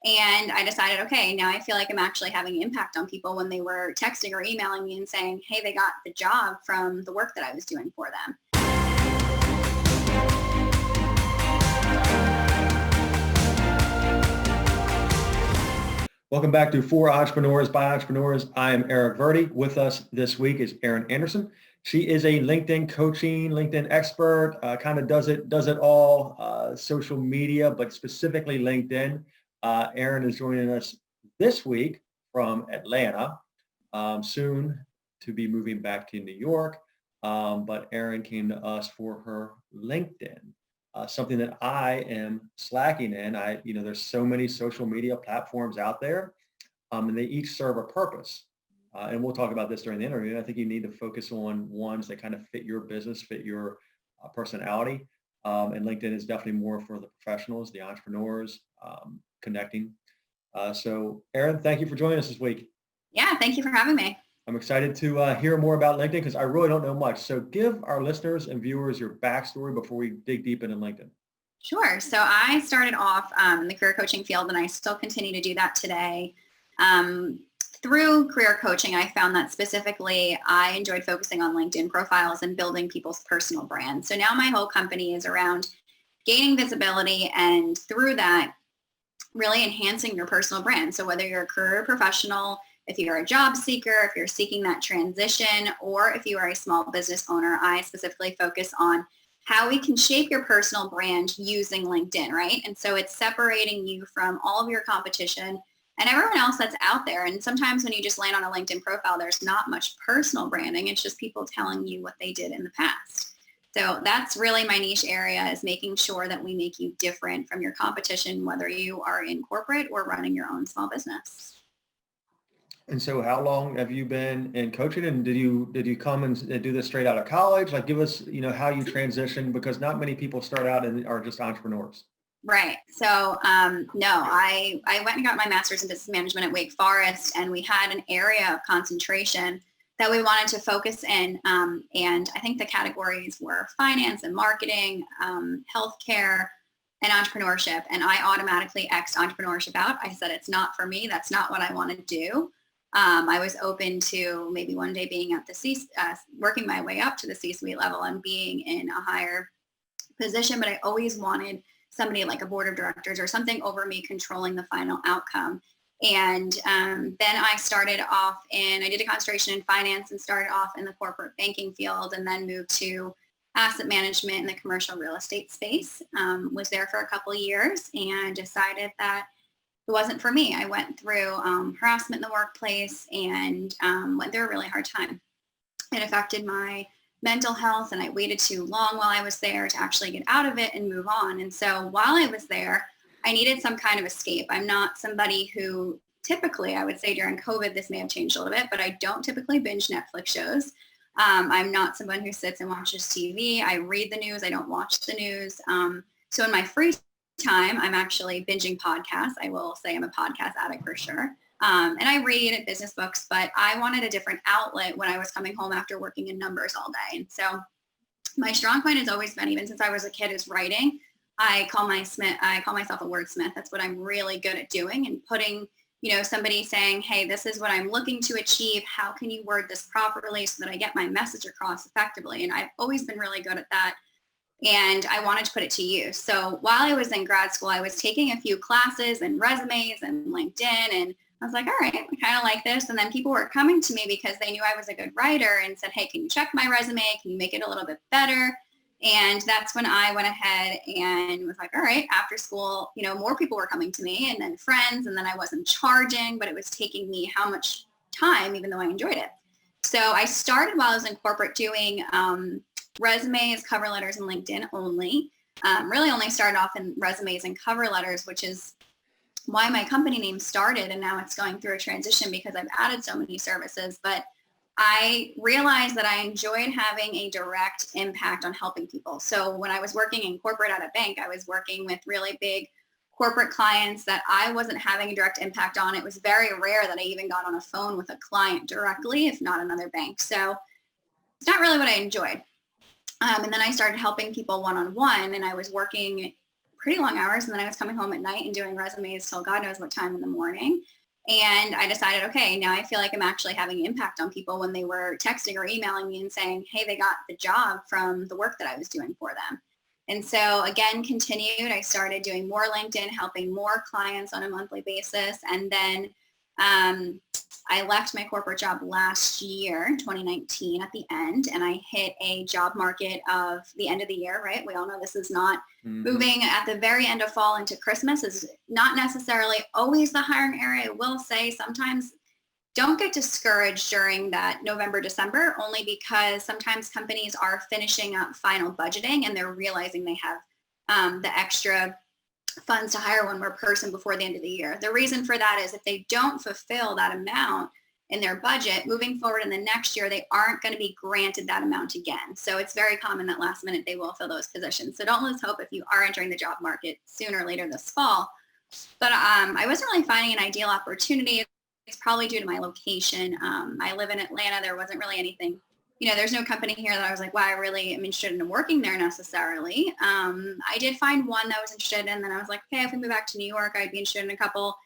And I decided, okay, now I feel like I'm actually having an impact on people when they were texting or emailing me and saying, hey, they got the job from the work that I was doing for them. Welcome back to For Entrepreneurs by Entrepreneurs. I am Eric Verdi. With us this week is Erin Andersen. She is a LinkedIn coaching, LinkedIn expert, kind of does it all, social media, but specifically LinkedIn. Erin is joining us this week from Atlanta, soon to be moving back to New York. But Erin came to us for her LinkedIn. Something that I am slacking in. There's so many social media platforms out there, and they each serve a purpose. And we'll talk about this during the interview. I think you need to focus on ones that kind of fit your business, fit your personality. And LinkedIn is definitely more for the professionals, the entrepreneurs, connecting. So Erin, thank you for joining us this week. Yeah, thank you for having me. I'm excited to hear more about LinkedIn because I really don't know much. So give our listeners and viewers your backstory before we dig deep into LinkedIn. Sure. So I started off in the career coaching field, and I still continue to do that today. Through career coaching, I found that specifically I enjoyed focusing on LinkedIn profiles and building people's personal brands. So now my whole company is around gaining visibility and through that, really enhancing your personal brand. So whether you're a career professional, if you're a job seeker, if you're seeking that transition, or if you are a small business owner, I specifically focus on how we can shape your personal brand using LinkedIn, right? And so it's separating you from all of your competition and everyone else that's out there. And sometimes when you just land on a LinkedIn profile, there's not much personal branding. It's just people telling you what they did in the past. So that's really my niche area, is making sure that we make you different from your competition, whether you are in corporate or running your own small business. And so how long have you been in coaching, and did you come and do this straight out of college? Like, give us, how you transitioned, because not many people start out and are just entrepreneurs. Right. So no, I went and got my master's in business management at Wake Forest, and we had an area of concentration that we wanted to focus in. And I think the categories were finance and marketing, healthcare, and entrepreneurship. And I automatically X'd entrepreneurship out. I said, it's not for me. That's not what I want to do. I was open to maybe one day being at the working my way up to the C-suite level and being in a higher position, but I always wanted somebody like a board of directors or something over me controlling the final outcome. And then I started off I did a concentration in finance and started off in the corporate banking field, and then moved to asset management in the commercial real estate space. Was there for a couple of years and decided that it wasn't for me. I went through harassment in the workplace and went through a really hard time. It affected my mental health, and I waited too long while I was there to actually get out of it and move on. And so while I was there, I needed some kind of escape. I'm not somebody who typically, I would say during COVID, this may have changed a little bit, but I don't typically binge Netflix shows. I'm not someone who sits and watches TV. I read the news. I don't watch the news. So in my free time, I'm actually binging podcasts. I will say I'm a podcast addict for sure. And I read business books, but I wanted a different outlet when I was coming home after working in numbers all day. And so my strong point has always been, even since I was a kid, is writing. I call myself a wordsmith. That's what I'm really good at doing, and putting, somebody saying, hey, this is what I'm looking to achieve. How can you word this properly so that I get my message across effectively? And I've always been really good at that. And I wanted to put it to use. So while I was in grad school, I was taking a few classes and resumes and LinkedIn, and I was like, all right, I kind of like this. And then people were coming to me because they knew I was a good writer and said, hey, can you check my resume? Can you make it a little bit better? And that's when I went ahead and was like, all right, after school, more people were coming to me, and then friends, and then I wasn't charging, but it was taking me how much time, even though I enjoyed it. So I started while I was in corporate doing resumes, cover letters, and LinkedIn only. Really only started off in resumes and cover letters, which is why my company name started, and now it's going through a transition because I've added so many services. But I realized that I enjoyed having a direct impact on helping people. So when I was working in corporate at a bank, I was working with really big corporate clients that I wasn't having a direct impact on. It was very rare that I even got on a phone with a client directly, if not another bank. So it's not really what I enjoyed. And then I started helping people one-on-one, and I was working pretty long hours. And then I was coming home at night and doing resumes till God knows what time in the morning. And I decided, okay, now I feel like I'm actually having impact on people when they were texting or emailing me and saying, hey, they got the job from the work that I was doing for them. And so again, continued. I started doing more LinkedIn, helping more clients on a monthly basis. And then I left my corporate job last year, 2019 at the end, and I hit a job market of the end of the year, right? We all know this is not moving at the very end of fall into Christmas is not necessarily always the hiring area. I will say sometimes don't get discouraged during that November, December, only because sometimes companies are finishing up final budgeting and they're realizing they have the extra funds to hire one more person before the end of the year. The reason for that is if they don't fulfill that amount in their budget, moving forward in the next year, they aren't going to be granted that amount again. So it's very common that last minute they will fill those positions. So don't lose hope if you are entering the job market sooner or later this fall. But I wasn't really finding an ideal opportunity. It's probably due to my location. I live in Atlanta. There wasn't really anything, there's no company here that I was like, wow, I really am interested in working there necessarily. I did find one that I was interested in. And then I was like, okay, if we move back to New York, I'd be interested in a couple.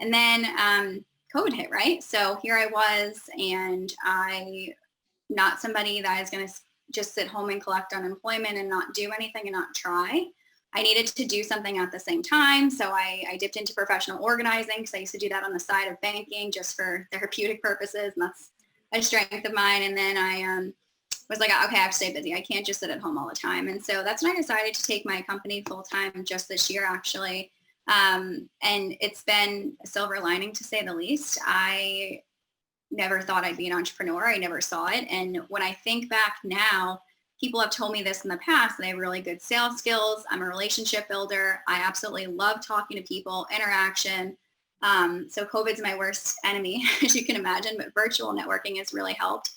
And then COVID hit, right? So here I was, and not somebody that is going to just sit home and collect unemployment and not do anything and not try. I needed to do something at the same time. So I dipped into professional organizing because I used to do that on the side of banking just for therapeutic purposes. And that's a strength of mine. And then I was like, okay, I have to stay busy. I can't just sit at home all the time. And so that's when I decided to take my company full time just this year, actually. And it's been a silver lining, to say the least. I never thought I'd be an entrepreneur. I never saw it. And when I think back now, people have told me this in the past. They have really good sales skills. I'm a relationship builder. I absolutely love talking to people, interaction. So COVID's my worst enemy, as you can imagine, but virtual networking has really helped.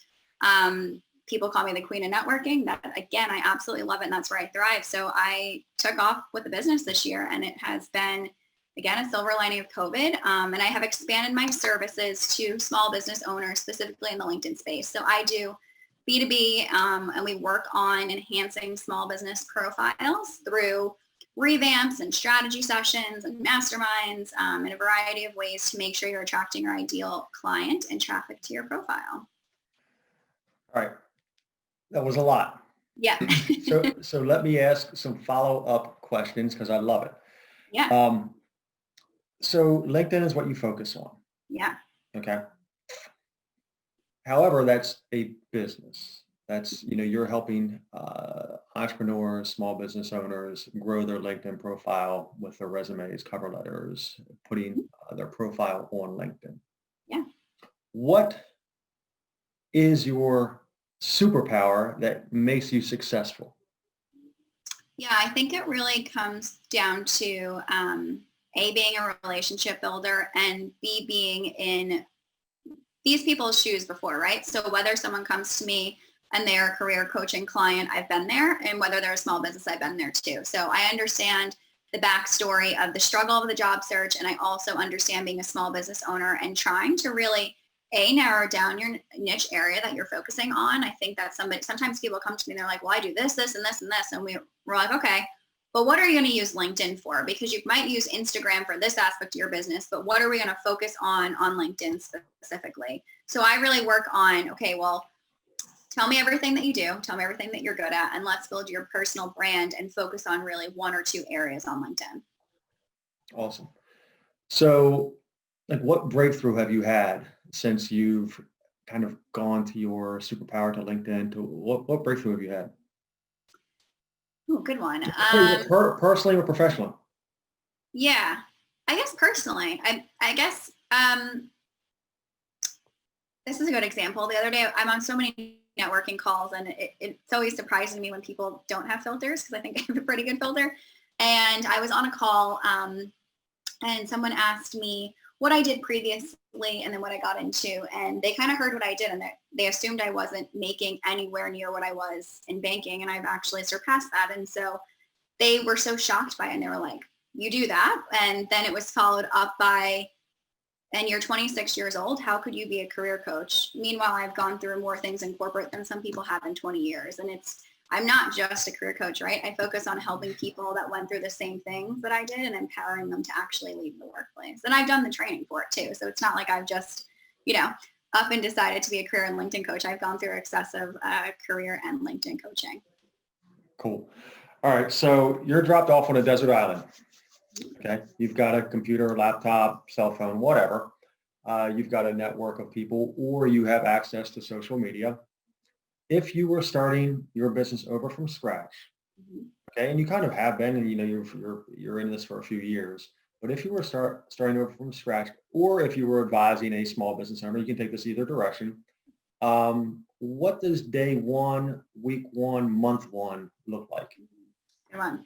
People call me the queen of networking. That, again, I absolutely love it, and that's where I thrive. So I took off with the business this year, and it has been, again, a silver lining of COVID. And I have expanded my services to small business owners, specifically in the LinkedIn space. So I do B2B, and we work on enhancing small business profiles through revamps and strategy sessions and masterminds, in a variety of ways to make sure you're attracting your ideal client and traffic to your profile. All right. That was a lot. Yeah. So let me ask some follow-up questions because I love it. Yeah. So LinkedIn is what you focus on. Yeah. Okay. However, that's a business. That's, you're helping entrepreneurs, small business owners grow their LinkedIn profile with their resumes, cover letters, putting their profile on LinkedIn. Yeah. What is your superpower that makes you successful? Yeah, I think it really comes down to A, being a relationship builder, and B, being in these people's shoes before, right? So whether someone comes to me and they're a career coaching client, I've been there, and whether they're a small business, I've been there too. So I understand the backstory of the struggle of the job search, and I also understand being a small business owner and trying to really narrow down your niche area that you're focusing on. I think that sometimes people come to me and they're like, well, I do this, this, and this, and this. And we're like, okay, but what are you going to use LinkedIn for? Because you might use Instagram for this aspect of your business, but what are we going to focus on LinkedIn specifically? So I really work on, okay, well, tell me everything that you do, tell me everything that you're good at, and let's build your personal brand and focus on really one or two areas on LinkedIn. Awesome. So what breakthrough have you had since you've kind of gone to your superpower to LinkedIn? To what breakthrough have you had? Oh, good one. Personally or professionally? Yeah, I guess personally, I guess this is a good example. The other day, I'm on so many networking calls, and it's always surprising me when people don't have filters, because I think I have a pretty good filter. And I was on a call, and someone asked me what I did previously and then what I got into, and they kind of heard what I did, and they assumed I wasn't making anywhere near what I was in banking, and I've actually surpassed that. And so they were so shocked by it, and they were like, you do that? And then it was followed up by, and you're 26 years old, how could you be a career coach? Meanwhile, I've gone through more things in corporate than some people have in 20 years. And it's I'm not just a career coach, right? I focus on helping people that went through the same things that I did and empowering them to actually leave the workplace. And I've done the training for it too. So it's not like I've just, up and decided to be a career and LinkedIn coach. I've gone through excessive career and LinkedIn coaching. Cool. All right. So you're dropped off on a desert island. Okay. You've got a computer, laptop, cell phone, whatever. You've got a network of people, or you have access to social media. If you were starting your business over from scratch, okay, and you kind of have been, and you're in this for a few years, but if you were starting over from scratch, or if you were advising a small business owner, you can take this either direction. What does day one, week one, month one look like? Good one.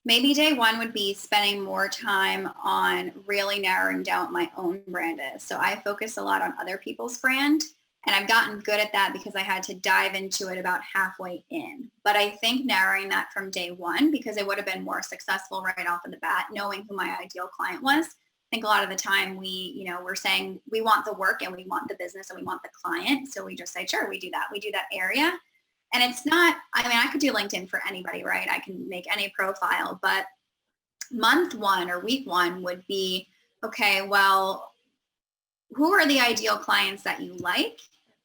Maybe day one would be spending more time on really narrowing down what my own brand is. So I focus a lot on other people's brand, and I've gotten good at that because I had to dive into it about halfway in. But I think narrowing that from day one, because it would have been more successful right off of the bat, knowing who my ideal client was. I think a lot of the time we're saying we want the work and we want the business and we want the client. So we just say, sure, we do that. We do that area. And it's not, I could do LinkedIn for anybody, right? I can make any profile, but month one or week one would be, okay, well, who are the ideal clients that you like?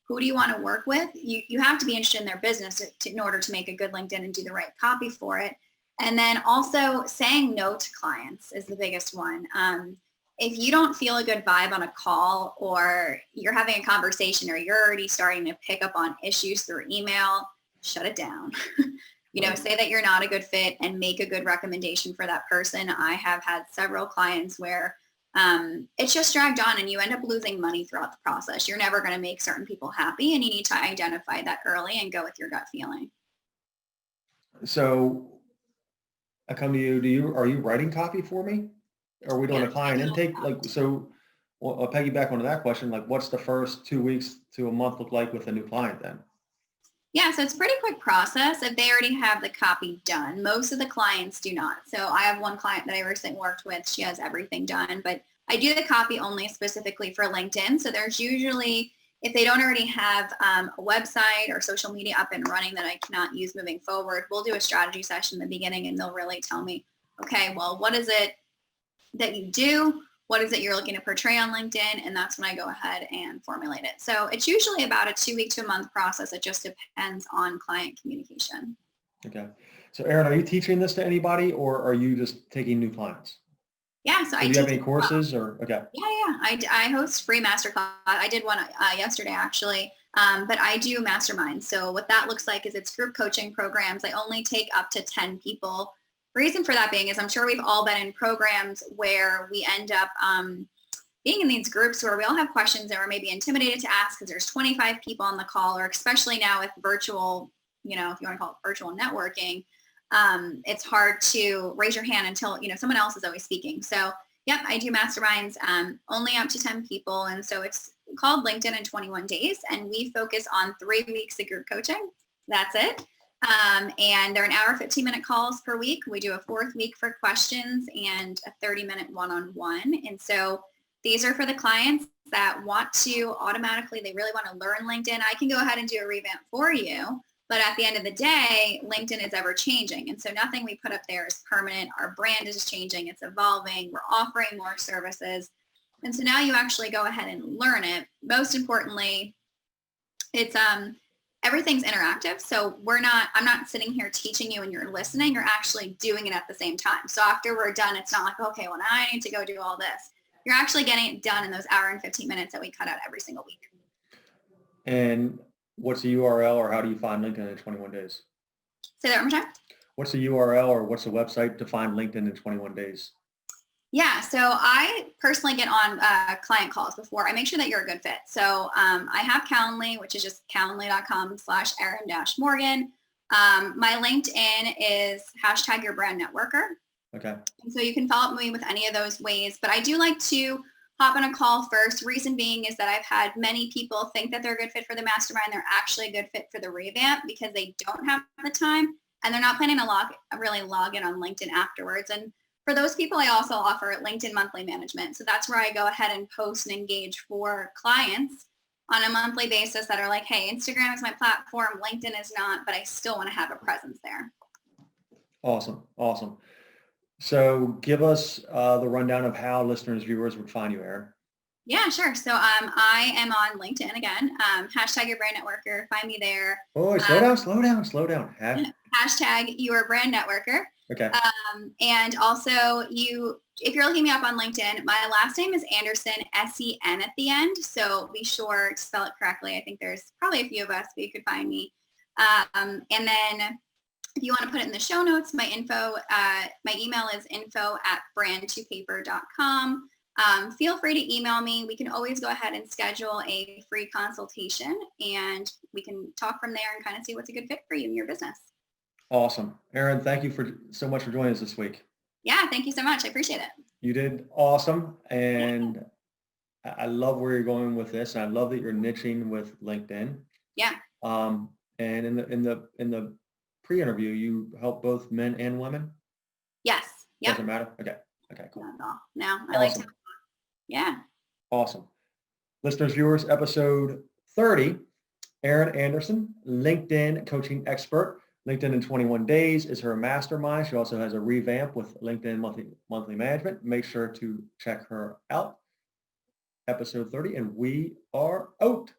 Who do you want to work with? You have to be interested in their business in order to make a good LinkedIn and do the right copy for it. And then also saying no to clients is the biggest one. If you don't feel a good vibe on a call, or you're having a conversation, or you're already starting to pick up on issues through email, shut it down. Say that you're not a good fit and make a good recommendation for that person. I have had several clients where it's just dragged on and you end up losing money throughout the process. You're never going to make certain people happy, and you need to identify that early and go with your gut feeling. So I come to you, are you writing copy for me? Are we doing a client intake? I'll piggyback onto that question. Like, what's the first 2 weeks to a month look like with a new client then? Yeah, so it's a pretty quick process if they already have the copy done. Most of the clients do not. So I have one client that I recently worked with. She has everything done, but I do the copy only specifically for LinkedIn. So there's usually, if they don't already have a website or social media up and running that I cannot use moving forward, we'll do a strategy session in the beginning, and they'll really tell me, okay, well, what is it that you do? What is it you're looking to portray on LinkedIn? And that's when I go ahead and formulate it. So it's usually about a 2 week to a month process. It just depends on client communication. Okay. So Erin, are you teaching this to anybody, or are you just taking new clients? Yeah. So do you have any courses or? Okay. Yeah. I host free masterclass. I did one yesterday actually, but I do masterminds. So what that looks like is it's group coaching programs. I only take up to 10 people. Reason for that being is I'm sure we've all been in programs where we end up being in these groups where we all have questions that we're maybe intimidated to ask because there's 25 people on the call, or especially now with virtual, if you want to call it virtual networking, it's hard to raise your hand until, someone else is always speaking. So yep, I do masterminds only up to 10 people. And so it's called LinkedIn in 21 days. And we focus on 3 weeks of group coaching. That's it. And they're an hour, 15-minute calls per week. We do a 4th week for questions and a 30-minute one-on-one. And so these are for the clients that want to automatically, they really want to learn LinkedIn. I can go ahead and do a revamp for you. But at the end of the day, LinkedIn is ever changing. And so nothing we put up there is permanent. Our brand is changing. It's evolving. We're offering more services. And so now you actually go ahead and learn it. Most importantly, it's everything's interactive. So I'm not sitting here teaching you and you're listening. You're actually doing it at the same time. So after we're done, it's not like, okay, well, now I need to go do all this. You're actually getting it done in those hour and 15 minutes that we cut out every single week. And what's the URL, or how do you find LinkedIn in 21 days? Say that one more time. What's the URL, or what's the website to find LinkedIn in 21 days? Yeah, so I personally get on client calls before. I make sure that you're a good fit. So I have Calendly, which is just calendly.com/Erin-Morgan. My LinkedIn is #YourBrandNetworker. Okay. And so you can follow up with me with any of those ways. But I do like to hop on a call first. Reason being is that I've had many people think that they're a good fit for the mastermind. They're actually a good fit for the revamp because they don't have the time and they're not planning to really log in on LinkedIn afterwards. And for those people, I also offer LinkedIn monthly management. So that's where I go ahead and post and engage for clients on a monthly basis that are like, hey, Instagram is my platform, LinkedIn is not, but I still want to have a presence there. Awesome. Awesome. So give us the rundown of how listeners, viewers would find you, Erin. Yeah, sure. So I am on LinkedIn again. Hashtag your brand networker. Find me there. Oh, slow down. Hashtag your brand networker. Okay. And also if you're looking me up on LinkedIn, my last name is Andersen, S-E-N at the end. So be sure to spell it correctly. I think there's probably a few of us, but you could find me. And then if you want to put it in the show notes, my email is info@brandtopaper.com. Feel free to email me. We can always go ahead and schedule a free consultation, and we can talk from there and kind of see what's a good fit for you and your business. Awesome. Erin, thank you so much for joining us this week. Yeah, thank you so much. I appreciate it. You did awesome. And I love where you're going with this. And I love that you're niching with LinkedIn. Yeah. And in the pre-interview, you help both men and women? Yes. Yep. Doesn't matter? Okay, cool. Not at all. No, I Awesome. like to. Yeah. Awesome. Listeners, viewers, episode 30, Erin Andersen, LinkedIn coaching expert. LinkedIn in 21 days is her mastermind. She also has a revamp with LinkedIn monthly management. Make sure to check her out. Episode 30, and we are out.